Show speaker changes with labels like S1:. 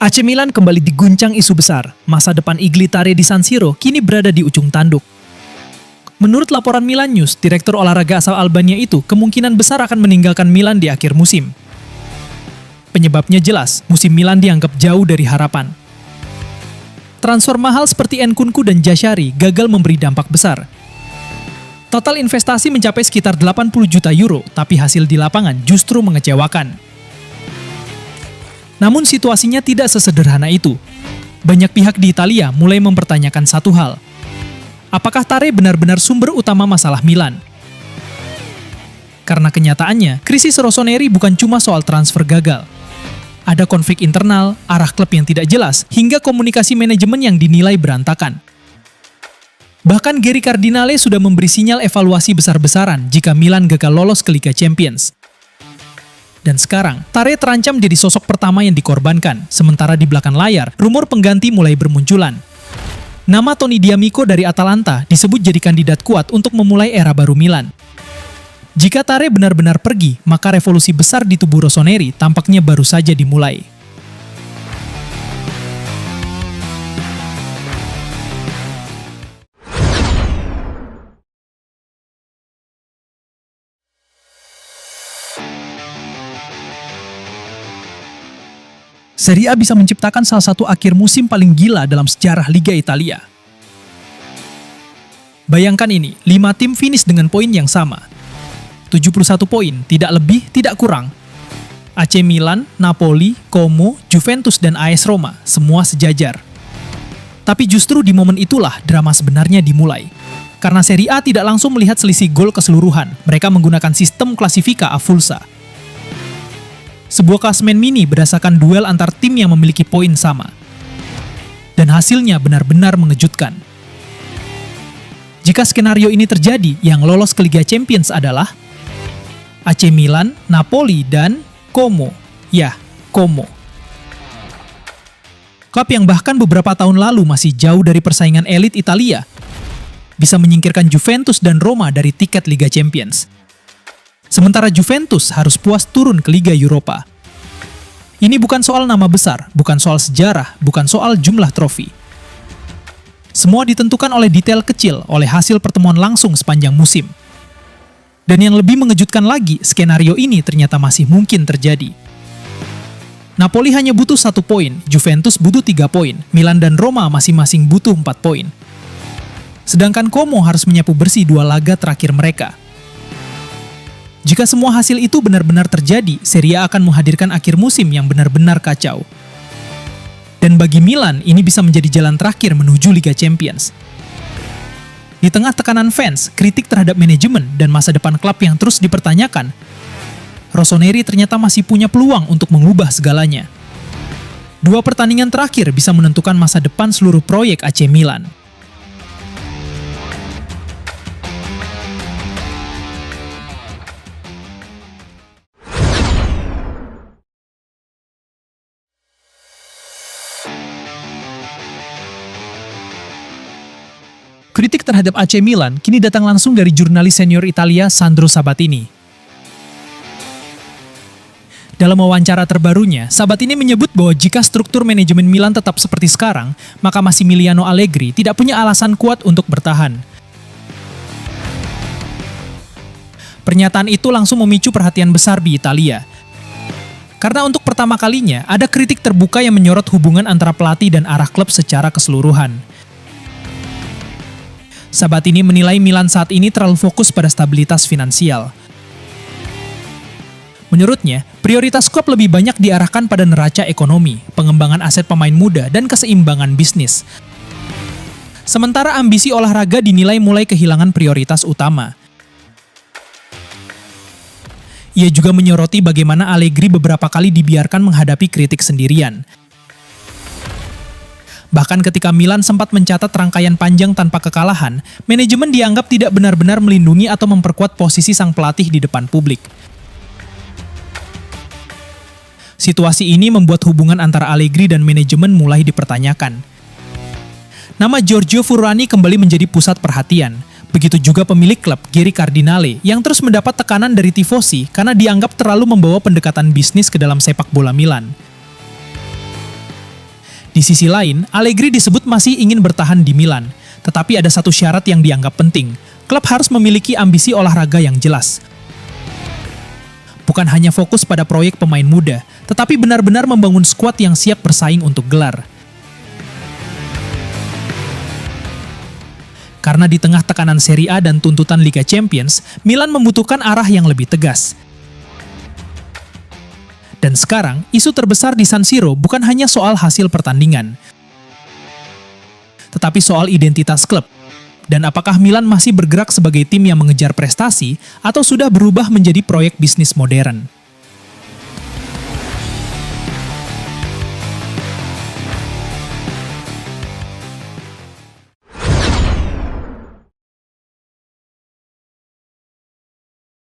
S1: AC Milan kembali diguncang isu besar. Masa depan Iglitare di San Siro kini berada di ujung tanduk. Menurut laporan Milan News, direktur olahraga asal Albania itu kemungkinan besar akan meninggalkan Milan di akhir musim. Penyebabnya jelas, musim Milan dianggap jauh dari harapan. Transfer mahal seperti Nkunku dan Jashari gagal memberi dampak besar. Total investasi mencapai sekitar 80 juta euro, tapi hasil di lapangan justru mengecewakan. Namun situasinya tidak sesederhana itu. Banyak pihak di Italia mulai mempertanyakan satu hal. Apakah Tare benar-benar sumber utama masalah Milan? Karena kenyataannya, krisis Rossoneri bukan cuma soal transfer gagal. Ada konflik internal, arah klub yang tidak jelas, hingga komunikasi manajemen yang dinilai berantakan. Bahkan Geri Cardinale sudah memberi sinyal evaluasi besar-besaran jika Milan gagal lolos ke Liga Champions. Dan sekarang, Tare terancam jadi sosok pertama yang dikorbankan, sementara di belakang layar, rumor pengganti mulai bermunculan. Nama Tony D'Amico dari Atalanta disebut jadi kandidat kuat untuk memulai era baru Milan. Jika Tare benar-benar pergi, maka revolusi besar di tubuh Rossoneri tampaknya baru saja dimulai. Serie A bisa menciptakan salah satu akhir musim paling gila dalam sejarah Liga Italia. Bayangkan ini, 5 tim finish dengan poin yang sama. 71 poin, tidak lebih, tidak kurang. AC Milan, Napoli, Como, Juventus, dan AS Roma, semua sejajar. Tapi justru di momen itulah drama sebenarnya dimulai. Karena Serie A tidak langsung melihat selisih gol keseluruhan, mereka menggunakan sistem klasifika Avulsa. Sebuah klasemen mini berdasarkan duel antar tim yang memiliki poin sama. Dan hasilnya benar-benar mengejutkan. Jika skenario ini terjadi, yang lolos ke Liga Champions adalah AC Milan, Napoli, dan Como. Ya, Como. Klub yang bahkan beberapa tahun lalu masih jauh dari persaingan elit Italia, bisa menyingkirkan Juventus dan Roma dari tiket Liga Champions. Sementara Juventus harus puas turun ke Liga Eropa. Ini bukan soal nama besar, bukan soal sejarah, bukan soal jumlah trofi. Semua ditentukan oleh detail kecil, oleh hasil pertemuan langsung sepanjang musim. Dan yang lebih mengejutkan lagi, skenario ini ternyata masih mungkin terjadi. Napoli hanya butuh 1 poin, Juventus butuh 3 poin, Milan dan Roma masing-masing butuh 4 poin. Sedangkan Como harus menyapu bersih 2 laga terakhir mereka. Jika semua hasil itu benar-benar terjadi, Serie A akan menghadirkan akhir musim yang benar-benar kacau. Dan bagi Milan, ini bisa menjadi jalan terakhir menuju Liga Champions. Di tengah tekanan fans, kritik terhadap manajemen, dan masa depan klub yang terus dipertanyakan, Rossoneri ternyata masih punya peluang untuk mengubah segalanya. 2 pertandingan terakhir bisa menentukan masa depan seluruh proyek AC Milan. Kritik terhadap AC Milan kini datang langsung dari jurnalis senior Italia Sandro Sabatini. Dalam wawancara terbarunya, Sabatini menyebut bahwa jika struktur manajemen Milan tetap seperti sekarang, maka Massimiliano Allegri tidak punya alasan kuat untuk bertahan. Pernyataan itu langsung memicu perhatian besar di Italia. Karena untuk pertama kalinya, ada kritik terbuka yang menyorot hubungan antara pelatih dan arah klub secara keseluruhan. Sabatini menilai Milan saat ini terlalu fokus pada stabilitas finansial. Menurutnya, prioritas klub lebih banyak diarahkan pada neraca ekonomi, pengembangan aset pemain muda, dan keseimbangan bisnis. Sementara ambisi olahraga dinilai mulai kehilangan prioritas utama. Ia juga menyoroti bagaimana Allegri beberapa kali dibiarkan menghadapi kritik sendirian. Bahkan ketika Milan sempat mencatat rangkaian panjang tanpa kekalahan, manajemen dianggap tidak benar-benar melindungi atau memperkuat posisi sang pelatih di depan publik. Situasi ini membuat hubungan antara Allegri dan manajemen mulai dipertanyakan. Nama Giorgio Furlani kembali menjadi pusat perhatian. Begitu juga pemilik klub, Geri Cardinale, yang terus mendapat tekanan dari tifosi karena dianggap terlalu membawa pendekatan bisnis ke dalam sepak bola Milan. Di sisi lain, Allegri disebut masih ingin bertahan di Milan, tetapi ada satu syarat yang dianggap penting. Klub harus memiliki ambisi olahraga yang jelas. Bukan hanya fokus pada proyek pemain muda, tetapi benar-benar membangun skuad yang siap bersaing untuk gelar. Karena di tengah tekanan Serie A dan tuntutan Liga Champions, Milan membutuhkan arah yang lebih tegas. Dan sekarang, isu terbesar di San Siro bukan hanya soal hasil pertandingan, tetapi soal identitas klub. Dan apakah Milan masih bergerak sebagai tim yang mengejar prestasi atau sudah berubah menjadi proyek bisnis modern?